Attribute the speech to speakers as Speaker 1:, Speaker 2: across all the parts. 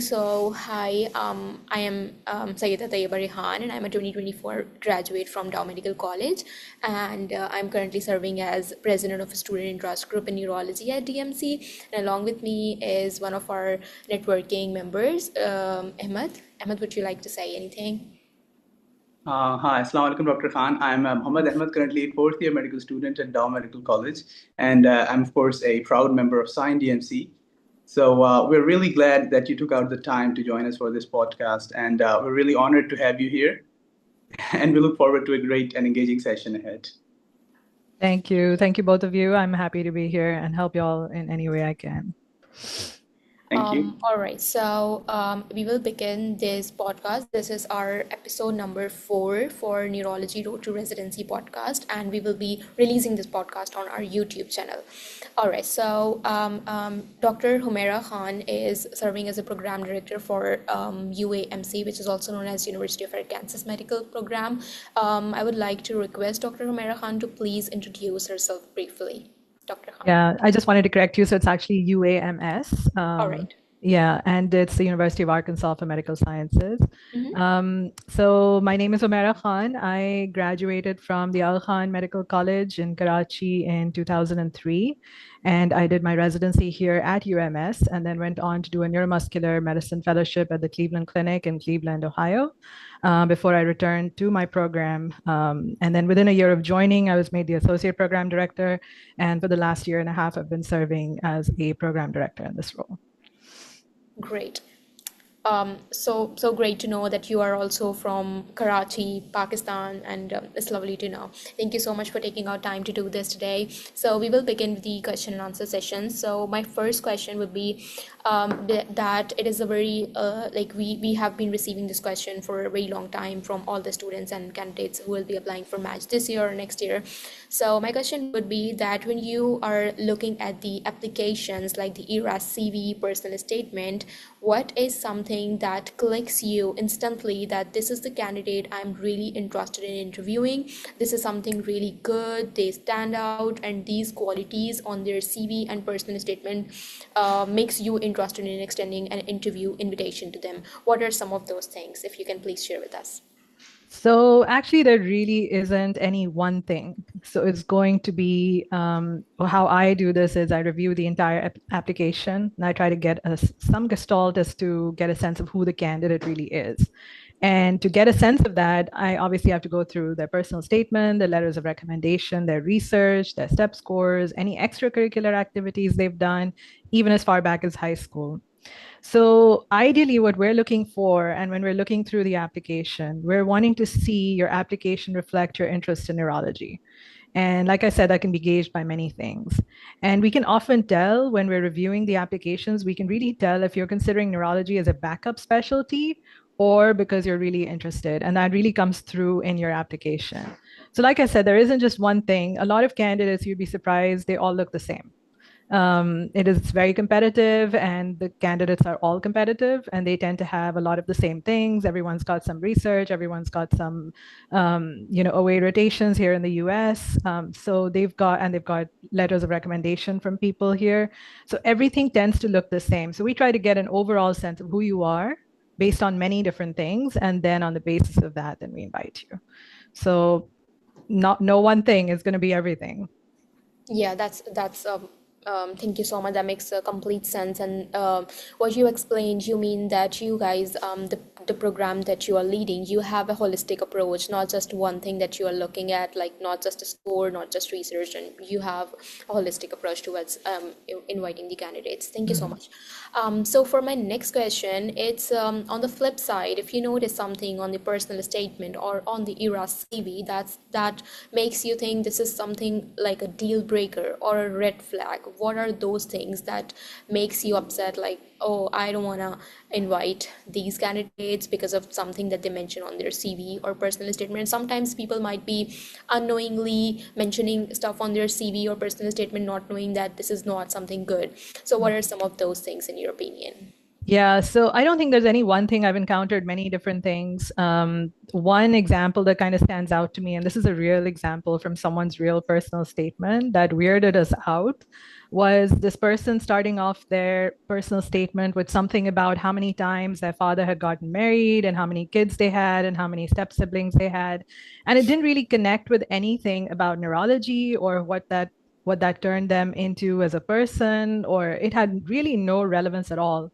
Speaker 1: So, hi, I am Sayyida Tayyaba Khan, and I'm a 2024 graduate from Dow Medical College, and I'm currently serving as president of a student interest group in neurology at DMC. And along with me is one of our networking members, Ahmed. Ahmed, would you like to say anything?
Speaker 2: Hi, Assalamu alaikum, Dr. Khan. I'm Muhammad Ahmed, currently fourth year medical student at Dow Medical College, and I'm, of course, a proud member of Sign DMC. So we're really glad that you took out the time to join us for this podcast, and we're really honored to have you here, and we look forward to a great and engaging session ahead.
Speaker 3: Thank you. Thank you, both of you. I'm happy to be here and help y'all in any way I can.
Speaker 2: Thank you.
Speaker 1: All right, so we will begin this podcast. This is our episode number 4 for Neurology Road to Residency podcast, and we will be releasing this podcast on our YouTube channel. All right, so Dr. Humaira Khan is serving as a program director for UAMC, which is also known as University of Arkansas Medical Program. I would like to request Dr. Humaira Khan to please introduce herself briefly. Dr. Khan.
Speaker 3: Yeah, I just wanted to correct you. So it's actually UAMS.
Speaker 1: All right.
Speaker 3: Yeah, and it's the University of Arkansas for Medical Sciences. So my name is Humaira Khan. I graduated from the Al Khan Medical College in Karachi in 2003, and I did my residency here at UMS, and then went on to do a neuromuscular medicine fellowship at the Cleveland Clinic in Cleveland, Ohio, before I returned to my program. And then within a year of joining, I was made the associate program director, and for the last year and a half, I've been serving as a program director in this role.
Speaker 1: Great. So great to know that you are also from Karachi, Pakistan, and it's lovely to know. Thank you so much for taking our time to do this today. So we will begin with the question and answer session. So my first question would be that it is a very we have been receiving this question for a very long time from all the students and candidates who will be applying for match this year or next year. So my question would be that when you are looking at the applications like the ERAS CV personal statement, what is something that clicks you instantly that this is the candidate I'm really interested in interviewing? This is something really good, they stand out, and these qualities on their CV and personal statement makes you interested in extending an interview invitation to them. What are some of those things, if you can please share with us?
Speaker 3: So actually, there really isn't any one thing. So it's going to be how I do this is I review the entire application and I try to get some gestalt as to get a sense of who the candidate really is. And to get a sense of that, I obviously have to go through their personal statement, their letters of recommendation, their research, their step scores, any extracurricular activities they've done, even as far back as high school. So ideally, what we're looking for, and when we're looking through the application, we're wanting to see your application reflect your interest in neurology. And like I said, that can be gauged by many things. And we can often tell when we're reviewing the applications, we can really tell if you're considering neurology as a backup specialty or because you're really interested. And that really comes through in your application. So like I said, there isn't just one thing. A lot of candidates, you'd be surprised, they all look the same. It is very competitive, and the candidates are all competitive, and they tend to have a lot of the same things. Everyone's got some research, everyone's got some, away rotations here in the US. So they've got letters of recommendation from people here. So everything tends to look the same. So we try to get an overall sense of who you are based on many different things, and then on the basis of that, then we invite you. So no one thing is going to be everything.
Speaker 1: Yeah, that's thank you so much. That makes complete sense. And what you explained, you mean that you guys, the program that you are leading, you have a holistic approach, not just one thing that you are looking at, like not just a score, not just research, and you have a holistic approach towards inviting the candidates. Thank you so much. So for my next question, it's on the flip side, if you notice something on the personal statement or on the ERA CV that makes you think this is something like a deal breaker or a red flag, what are those things that makes you upset, like, oh, I don't want to invite these candidates because of something that they mention on their CV or personal statement? Sometimes people might be unknowingly mentioning stuff on their CV or personal statement, not knowing that this is not something good. So what are some of those things in your opinion?
Speaker 3: Yeah, so I don't think there's any one thing. I've encountered many different things. One example that kind of stands out to me, and this is a real example from someone's real personal statement that weirded us out, was this person starting off their personal statement with something about how many times their father had gotten married and how many kids they had and how many step siblings they had. And it didn't really connect with anything about neurology or what that turned them into as a person, or it had really no relevance at all.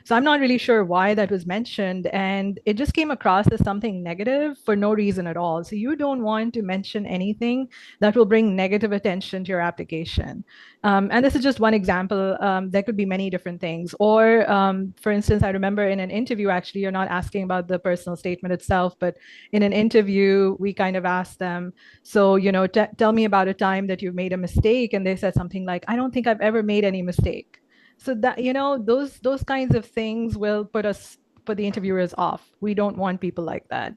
Speaker 3: So I'm not really sure why that was mentioned. And it just came across as something negative for no reason at all. So you don't want to mention anything that will bring negative attention to your application. And this is just one example. There could be many different things. Or, for instance, I remember in an interview, actually, you're not asking about the personal statement itself, but in an interview, we kind of asked them, so, tell me about a time that you've made a mistake. And they said something like, I don't think I've ever made any mistake. So that, those kinds of things will put the interviewers off. We don't want people like that.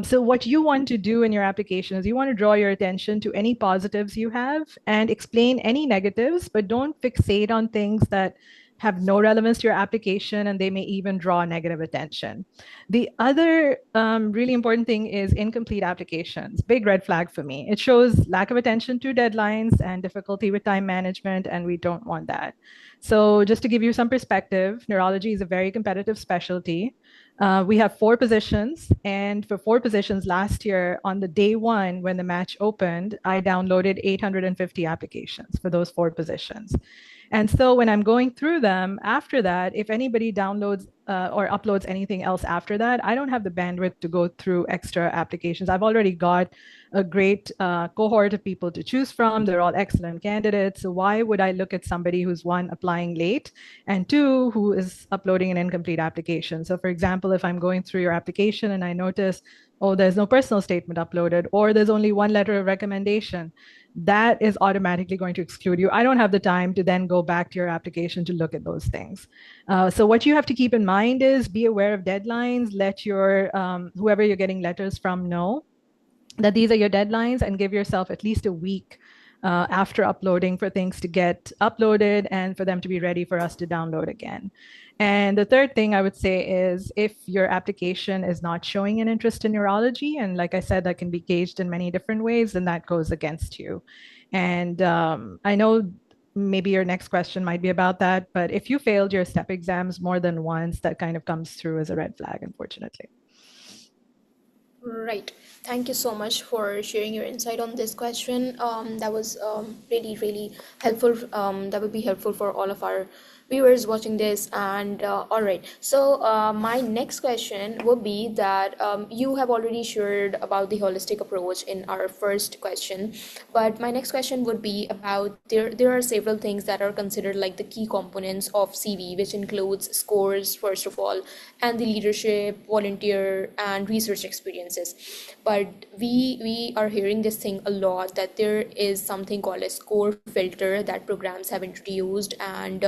Speaker 3: So what you want to do in your application is you want to draw your attention to any positives you have and explain any negatives, but don't fixate on things that have no relevance to your application, and they may even draw negative attention. The other really important thing is incomplete applications. Big red flag for me. It shows lack of attention to deadlines and difficulty with time management, and we don't want that. So, just to give you some perspective, neurology is a very competitive specialty. We have 4 positions, and for 4 positions last year, on the day one when the match opened, I downloaded 850 applications for those 4 positions. And so when I'm going through them after that, if anybody downloads or uploads anything else after that, I don't have the bandwidth to go through extra applications. I've already got a great cohort of people to choose from. They're all excellent candidates. So why would I look at somebody who's, one, applying late, and two, who is uploading an incomplete application? So for example, if I'm going through your application and I notice, oh, there's no personal statement uploaded, or there's only one letter of recommendation, that is automatically going to exclude you. I don't have the time to then go back to your application to look at those things. So what you have to keep in mind is be aware of deadlines. Let your whoever you're getting letters from know that these are your deadlines, and give yourself at least a week after uploading for things to get uploaded and for them to be ready for us to download again. And the third thing I would say is if your application is not showing an interest in neurology, and like I said, that can be gauged in many different ways, then that goes against you. And I know maybe your next question might be about that, but if you failed your step exams more than once, that kind of comes through as a red flag, unfortunately.
Speaker 1: Right. Thank you so much for sharing your insight on this question. That was really, really helpful. That would be helpful for all of our viewers watching this. And all right. So my next question would be that you have already shared about the holistic approach in our first question, but my next question would be about there are several things that are considered like the key components of CV, which includes scores, first of all, and the leadership, volunteer, and research experiences. But we are hearing this thing a lot that there is something called a score filter that programs have introduced, and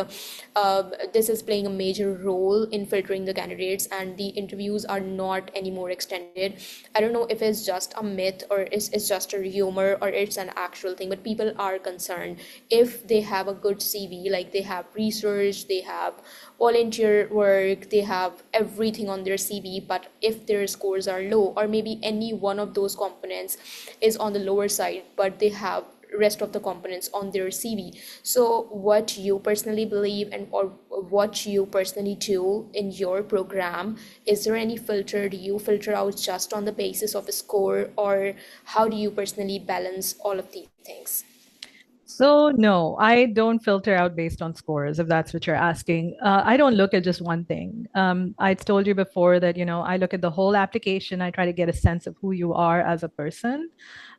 Speaker 1: this is playing a major role in filtering the candidates, and the interviews are not anymore extended. I don't know if it's just a myth or it's just a rumor or it's an actual thing, but people are concerned if they have a good CV, like they have research, they have volunteer work, they have everything on their CV, but if their scores are low, or maybe any one of those components is on the lower side, but they have rest of the components on their CV. So what you personally believe, and or what you personally do in your program, is there any filter? Do you filter out just on the basis of a score, or how do you personally balance all of these things?
Speaker 3: So, no, I don't filter out based on scores, if that's what you're asking. I don't look at just one thing. I told you before that, I look at the whole application. I try to get a sense of who you are as a person.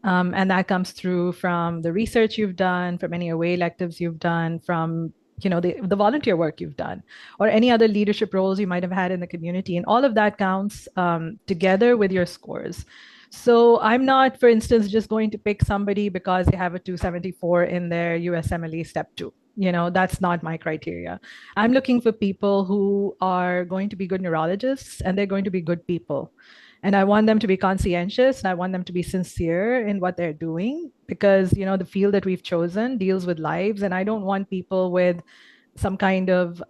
Speaker 3: And that comes through from the research you've done, from any away electives you've done, from the volunteer work you've done, or any other leadership roles you might have had in the community. And all of that counts together with your scores. So I'm not, for instance, just going to pick somebody because they have a 274 in their USMLE step 2. That's not my criteria. I'm looking for people who are going to be good neurologists, and they're going to be good people. And I want them to be conscientious, and I want them to be sincere in what they're doing, because the field that we've chosen deals with lives, and I don't want people with some kind of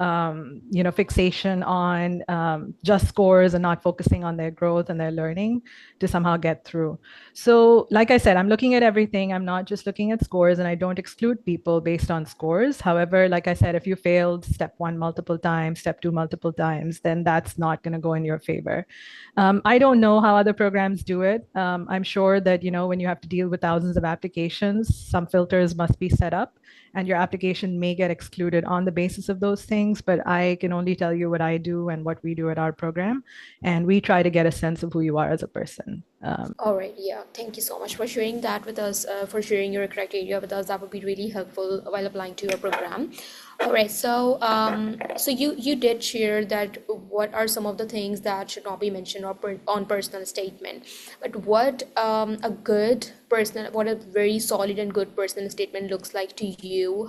Speaker 3: fixation on just scores and not focusing on their growth and their learning to somehow get through. So, like I said, I'm looking at everything. I'm not just looking at scores, and I don't exclude people based on scores. However, like I said, if you failed step one multiple times, step two multiple times, then that's not going to go in your favor. I don't know how other programs do it. I'm sure that, when you have to deal with thousands of applications, some filters must be set up and your application may get excluded on the basis of those things. But I can only tell you what I do and what we do at our program. And we try to get a sense of who you are as a person.
Speaker 1: All right, yeah. Thank you so much for sharing that with us, for sharing your criteria with us. That would be really helpful while applying to your program. All right, so you did share that what are some of the things that should not be mentioned on personal statement. But what a very solid and good personal statement looks like to you?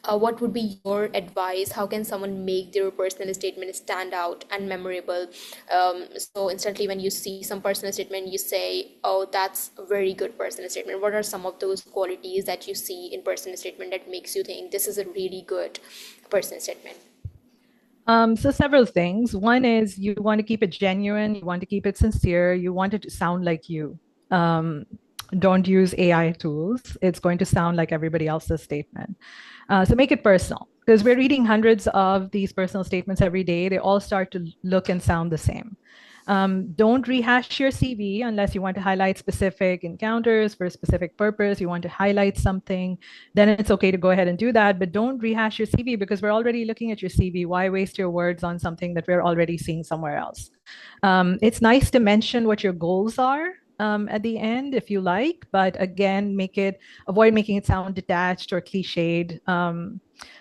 Speaker 1: What would be your advice? How can someone make their personal statement stand out and memorable? So instantly when you see some personal statement, you say, oh, that's a very good personal statement. What are some of those qualities that you see in personal statement that makes you think this is a really good personal statement?
Speaker 3: So several things. One is you want to keep it genuine, you want to keep it sincere, you want it to sound like you. Um, don't use AI tools. It's going to sound like everybody else's statement. So make it personal because we're reading hundreds of these personal statements every day. They all start to look and sound the same. Don't rehash your CV unless you want to highlight specific encounters for a specific purpose. You want to highlight something, then it's okay to go ahead and do that. But don't rehash your CV because we're already looking at your CV. Why waste your words on something that we're already seeing somewhere else? It's nice to mention what your goals are at the end if you like, but again, avoid making it sound detached or cliched.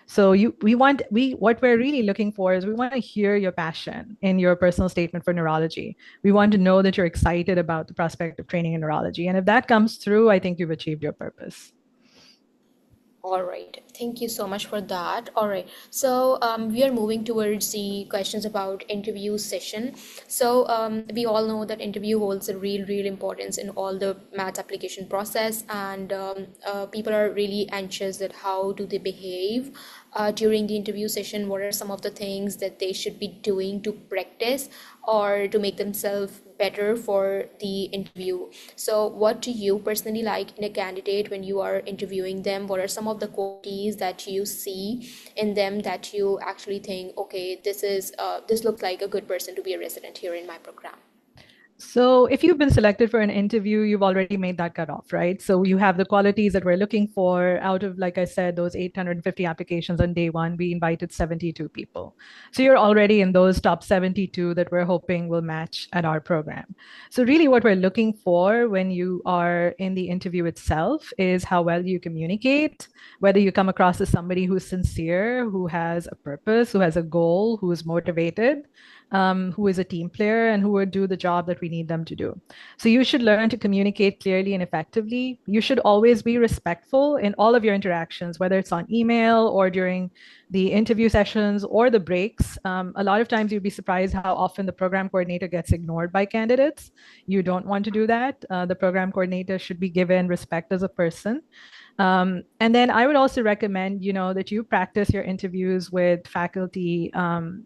Speaker 3: So what we're really looking for is we want to hear your passion in your personal statement for neurology. We want to know that you're excited about the prospect of training in neurology. And if that comes through, I think you've achieved your purpose.
Speaker 1: All right, thank you so much for that. All right, so we are moving towards the questions about interview session. So we all know that interview holds a real importance in all the maths application process, and people are really anxious that how do they behave during the interview session. What are some of the things that they should be doing to practice or to make themselves better for the interview? So what do you personally like in a candidate when you are interviewing them? What are some of the qualities that you see in them that you actually think, okay, this looks like a good person to be a resident here in my program?
Speaker 3: So if you've been selected for an interview, you've already made that cutoff, right? So you have the qualities that we're looking for. Out of, like I said, those 850 applications on day one, we invited 72 people. So you're already in those top 72 that we're hoping will match at our program. So really what we're looking for when you are in the interview itself is how well you communicate, whether you come across as somebody who's sincere, who has a purpose, who has a goal, who is motivated, who is a team player and who would do the job that we need them to do. So you should learn to communicate clearly and effectively. You should always be respectful in all of your interactions, whether it's on email or during the interview sessions or the breaks. A lot of times you'd be surprised how often the program coordinator gets ignored by candidates. You don't want to do that. The program coordinator should be given respect as a person. And then I would also recommend, that you practice your interviews with faculty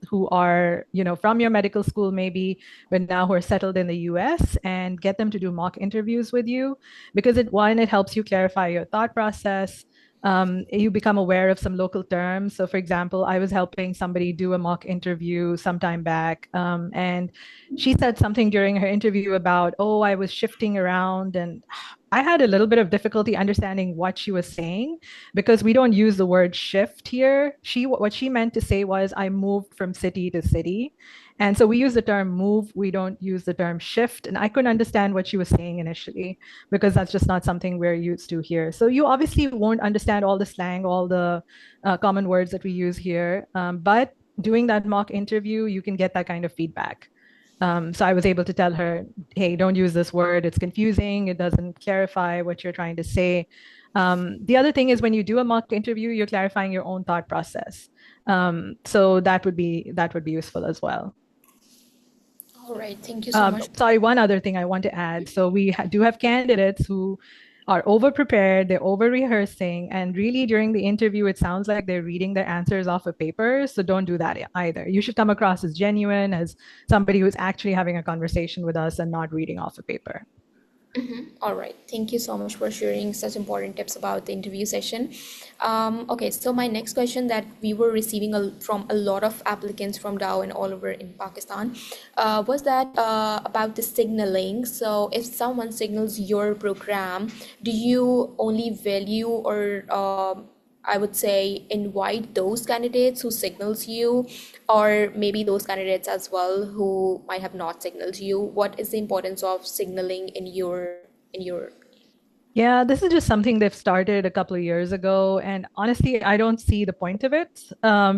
Speaker 3: who are, from your medical school, maybe, but now who are settled in the US, and get them to do mock interviews with you because it helps you clarify your thought process. You become aware of some local terms. So, for example, I was helping somebody do a mock interview some time back, and she said something during her interview about, oh, I was shifting around, and I had a little bit of difficulty understanding what she was saying because we don't use the word shift here. What she meant to say was, I moved from city to city. And so we use the term move, we don't use the term shift. And I couldn't understand what she was saying initially because that's just not something we're used to here. So you obviously won't understand all the slang, all the common words that we use here. But doing that mock interview, you can get that kind of feedback. So I was able to tell her, hey, don't use this word. It's confusing. It doesn't clarify what you're trying to say. The other thing is when you do a mock interview, you're clarifying your own thought process. So that would be useful as well.
Speaker 1: All right, thank you so much.
Speaker 3: Sorry, one other thing I want to add. So we do have candidates who are over prepared, they're over rehearsing, and really during the interview, it sounds like they're reading their answers off of paper. So don't do that either. You should come across as genuine, as somebody who's actually having a conversation with us and not reading off of paper.
Speaker 1: All right. Thank you so much for sharing such important tips about the interview session. Okay, so my next question that we were receiving from a lot of applicants from Dow and all over in Pakistan was that about the signaling. So if someone signals your program, do you only value or I would say invite those candidates who signals you, or maybe those candidates as well who might have not signaled you? What is the importance of signaling in your
Speaker 3: Yeah, this is just something they've started a couple of years ago. And honestly, I don't see the point of it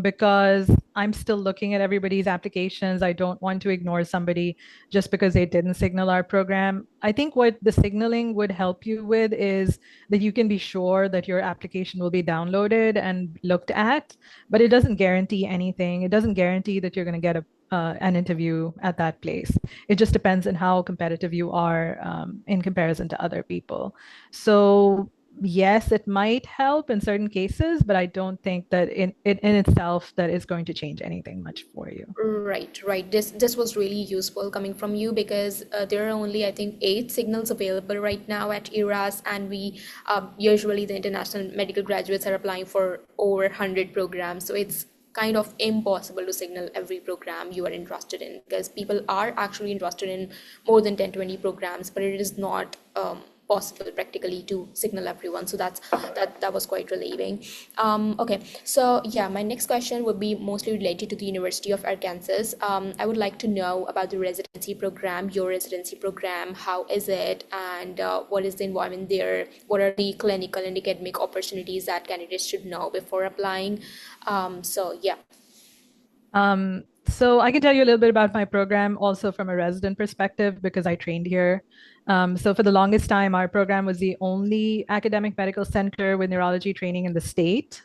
Speaker 3: because I'm still looking at everybody's applications. I don't want to ignore somebody just because they didn't signal our program. I think what the signaling would help you with is that you can be sure that your application will be downloaded and looked at, but it doesn't guarantee anything. It doesn't guarantee that you're going to get an interview at that place. It just depends on how competitive you are in comparison to other people. So yes, it might help in certain cases, but I don't think that in itself that is going to change anything much for you.
Speaker 1: Right, right. This was really useful coming from you because there are only, I think, 8 signals available right now at ERAS, and we usually the international medical graduates are applying for over 100 programs. So it's kind of impossible to signal every program you are interested in because people are actually interested in more than 10, 20 programs, but it is not possible practically to signal everyone. So that was quite relieving. Okay, so yeah, my next question would be mostly related to the University of Arkansas. I would like to know about the residency program, your residency program. How is it, and what is the environment there? What are the clinical and academic opportunities that candidates should know before applying? So yeah.
Speaker 3: So I can tell you a little bit about my program also from a resident perspective because I trained here. So for the longest time, our program was the only academic medical center with neurology training in the state.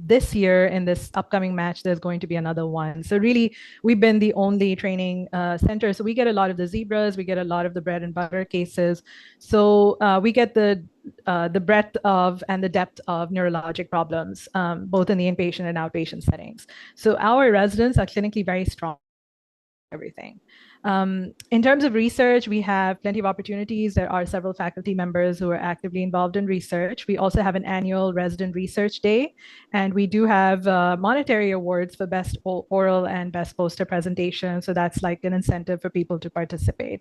Speaker 3: This year, in this upcoming match, there's going to be another one. So really, we've been the only training center. So we get a lot of the zebras, we get a lot of the bread and butter cases. So we get the breadth of and the depth of neurologic problems, both in the inpatient and outpatient settings. So our residents are clinically very strong everything. In terms of research, we have plenty of opportunities. There are several faculty members who are actively involved in research. We also have an annual resident research day, and we do have monetary awards for best oral and best poster presentation. So that's like an incentive for people to participate.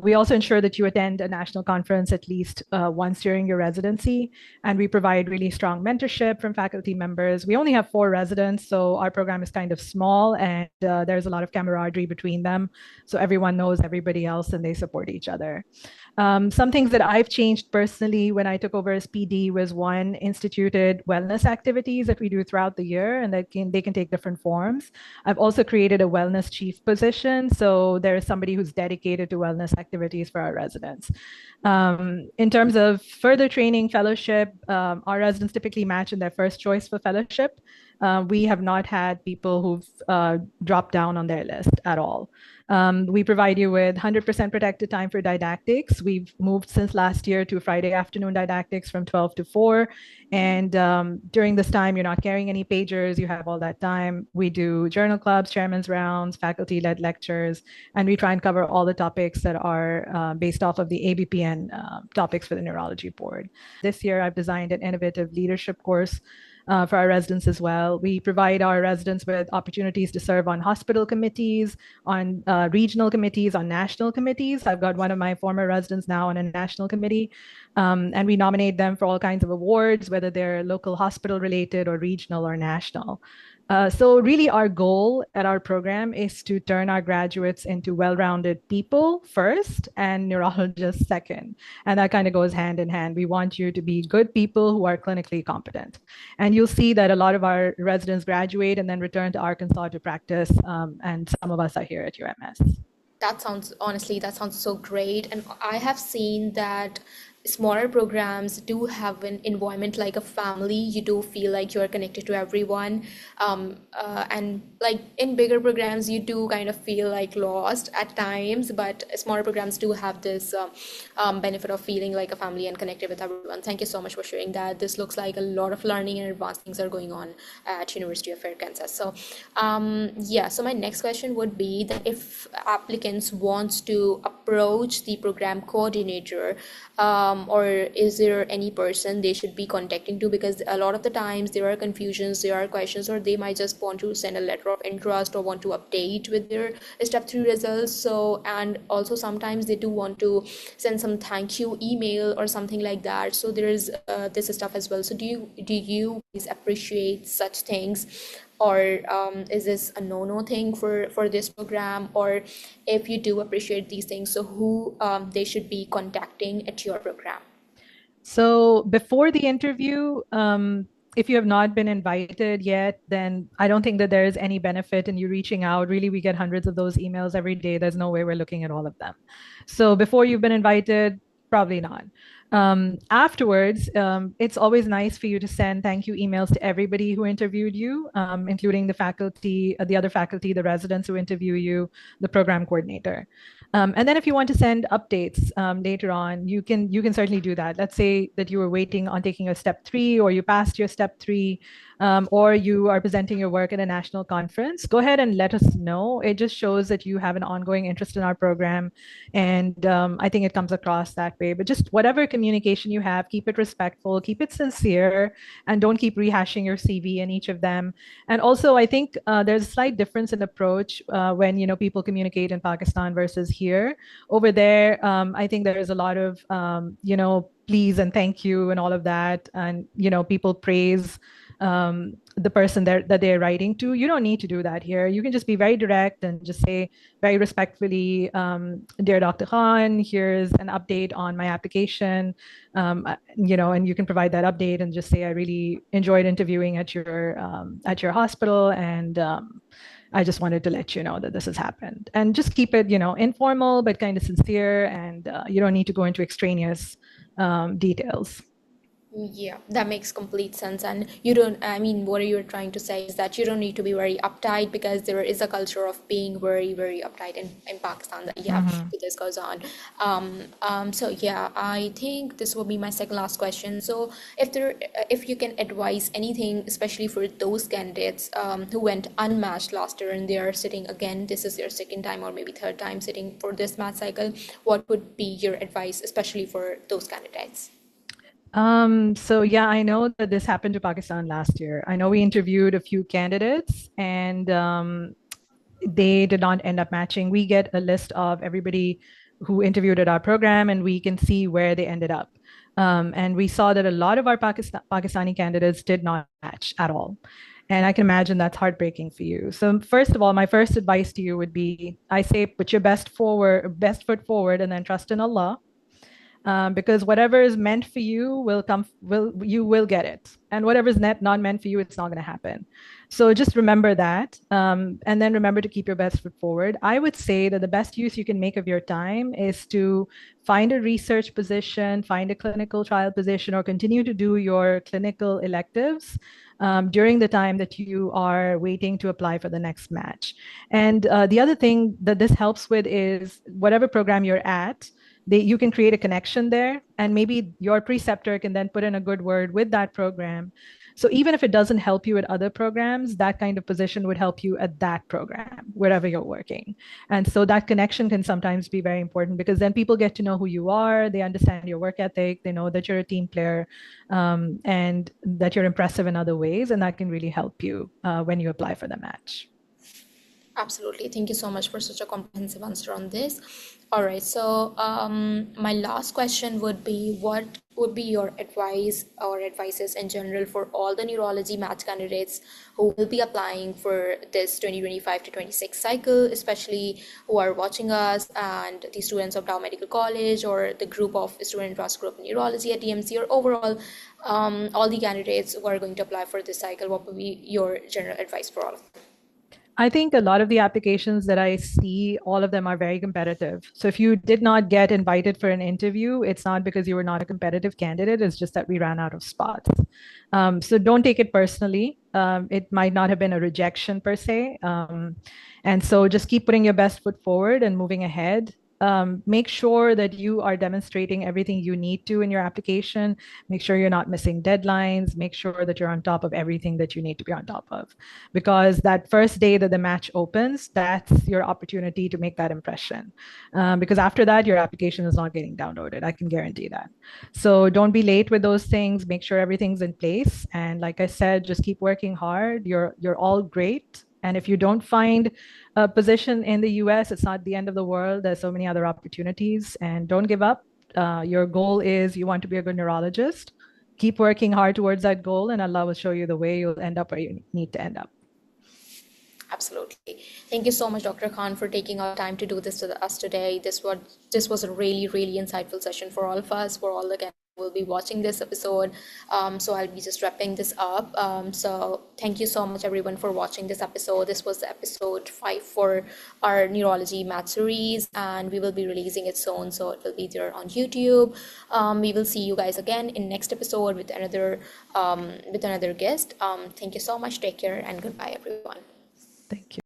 Speaker 3: We also ensure that you attend a national conference at least once during your residency, and we provide really strong mentorship from faculty members. We only have 4 residents, so our program is kind of small, and there's a lot of camaraderie between them. So everyone knows everybody else and they support each other. Some things that I've changed personally when I took over as PD was one, instituted wellness activities that we do throughout the year, and they can take different forms. I've also created a wellness chief position. So there is somebody who's dedicated to wellness activities for our residents. In terms of further training fellowship, our residents typically match in their first choice for fellowship. We have not had people who've dropped down on their list at all. We provide you with 100% protected time for didactics. We've moved since last year to Friday afternoon didactics from 12 to 4. And during this time, you're not carrying any pagers. You have all that time. We do journal clubs, chairman's rounds, faculty-led lectures, and we try and cover all the topics that are based off of the ABPN topics for the neurology board. This year, I've designed an innovative leadership course for our residents as well. We provide our residents with opportunities to serve on hospital committees, on regional committees, on national committees. I've got one of my former residents now on a national committee, and we nominate them for all kinds of awards, whether they're local hospital related or regional or national. So really our goal at our program is to turn our graduates into well-rounded people first and neurologists second. And that kind of goes hand in hand. We want you to be good people who are clinically competent. And you'll see that a lot of our residents graduate and then return to Arkansas to practice. And some of us are here at UMS.
Speaker 1: That sounds, honestly, that sounds so great. And I have seen that smaller programs do have an environment like a family. You do feel like you are connected to everyone. And like in bigger programs, you do kind of feel like lost at times, but smaller programs do have this benefit of feeling like a family and connected with everyone. Thank you so much for sharing that. This looks like a lot of learning and advanced things are going on at University of Arkansas. So yeah, so my next question would be that if applicants wants to approach the program coordinator, or is there any person they should be contacting to? Because a lot of the times there are confusions, there are questions, or they might just want to send a letter of interest or want to update with their step 3 results. So, and also sometimes they do want to send some thank you email or something like that. So there is this stuff as well. So do you guys appreciate such things, or is this a no thing for this program? Or if you do appreciate these things, so who they should be contacting at your program?
Speaker 3: So before the interview, if you have not been invited yet, then I don't think that there is any benefit in you reaching out. Really, we get hundreds of those emails every day. There's no way we're looking at all of them. So before you've been invited, probably not. Afterwards, it's always nice for you to send thank you emails to everybody who interviewed you, including the faculty, the other faculty, the residents who interview you, the program coordinator. And then if you want to send updates later on, you can certainly do that. Let's say that you were waiting on taking a step 3, or you passed your step 3, or you are presenting your work at a national conference. Go ahead and let us know. It just shows that you have an ongoing interest in our program, and I think it comes across that way. But just whatever communication you have, keep it respectful, keep it sincere, and don't keep rehashing your CV in each of them. And also, I think there's a slight difference in approach when people communicate in Pakistan versus here. Over there, I think there is a lot of please and thank you and all of that, and people praise the person that they're writing to. You don't need to do that here. You can just be very direct and just say very respectfully, dear Dr. Khan, here's an update on my application. And you can provide that update and just say, I really enjoyed interviewing at your hospital, and I just wanted to let you know that this has happened. And just keep it, informal but kind of sincere, and you don't need to go into extraneous details.
Speaker 1: Yeah, that makes complete sense. And you don't, I mean, what you're trying to say is that you don't need to be very uptight, because there is a culture of being very, very uptight in Pakistan that, yeah,
Speaker 3: Mhm.
Speaker 1: this goes on. So yeah, I think this will be my second last question. So if you can advise anything, especially for those candidates who went unmatched last year and they are sitting again, this is their second time or maybe third time sitting for this match cycle, what would be your advice, especially for those candidates?
Speaker 3: So yeah, I know that this happened to Pakistan last year. I know we interviewed a few candidates, and they did not end up matching. We get a list of everybody who interviewed at our program, and we can see where they ended up. And we saw that a lot of our Pakistani candidates did not match at all. And I can imagine that's heartbreaking for you. So first of all, my first advice to you would be, I say, put your best foot forward, and then trust in Allah, because whatever is meant for you you will get it, and whatever is not meant for you, it's not going to happen. So just remember that, and then remember to keep your best foot forward. I would say that the best use you can make of your time is to find a research position, find a clinical trial position, or continue to do your clinical electives during the time that you are waiting to apply for the next match. And the other thing that this helps with is whatever program you're at, you can create a connection there, and maybe your preceptor can then put in a good word with that program. So even if it doesn't help you at other programs, that kind of position would help you at that program wherever you're working. And so that connection can sometimes be very important, because then people get to know who you are, they understand your work ethic, they know that you're a team player, and that you're impressive in other ways, and that can really help you when you apply for the match.
Speaker 1: Absolutely. Thank you so much for such a comprehensive answer on this. All right. So, my last question would be, what would be your advice or advices in general for all the neurology match candidates who will be applying for this 2025 to 26 cycle, especially who are watching us, and the students of Dow Medical College, or the group of student trust group in neurology at DMC, or overall, all the candidates who are going to apply for this cycle? What would be your general advice for all of them?
Speaker 3: I think a lot of the applications that I see, all of them are very competitive. So if you did not get invited for an interview, it's not because you were not a competitive candidate, it's just that we ran out of spots. So don't take it personally. It might not have been a rejection per se. And so just keep putting your best foot forward and moving ahead. Make sure that you are demonstrating everything you need to in your application. Make sure you're not missing deadlines. Make sure that you're on top of everything that you need to be on top of. Because that first day that the match opens, that's your opportunity to make that impression. Because after that, your application is not getting downloaded. I can guarantee that. So don't be late with those things. Make sure everything's in place. And like I said, just keep working hard. You're all great. And if you don't find a position in the US, it's not the end of the world. There's so many other opportunities, and don't give up. Your goal is you want to be a good neurologist. Keep working hard towards that goal, and Allah will show you the way you'll end up where you need to end up.
Speaker 1: Absolutely. Thank you so much, Dr. Khan, for taking our time to do this to us today. This was a really insightful session for all of us, for all the guests who will be watching this episode. So I'll be just wrapping this up. So thank you so much, everyone, for watching this episode. This was the episode 5 for our neurology math series, and we will be releasing it soon. So it will be there on YouTube. We will see you guys again in next episode with another guest. Thank you so much. Take care and goodbye, everyone.
Speaker 3: Thank you.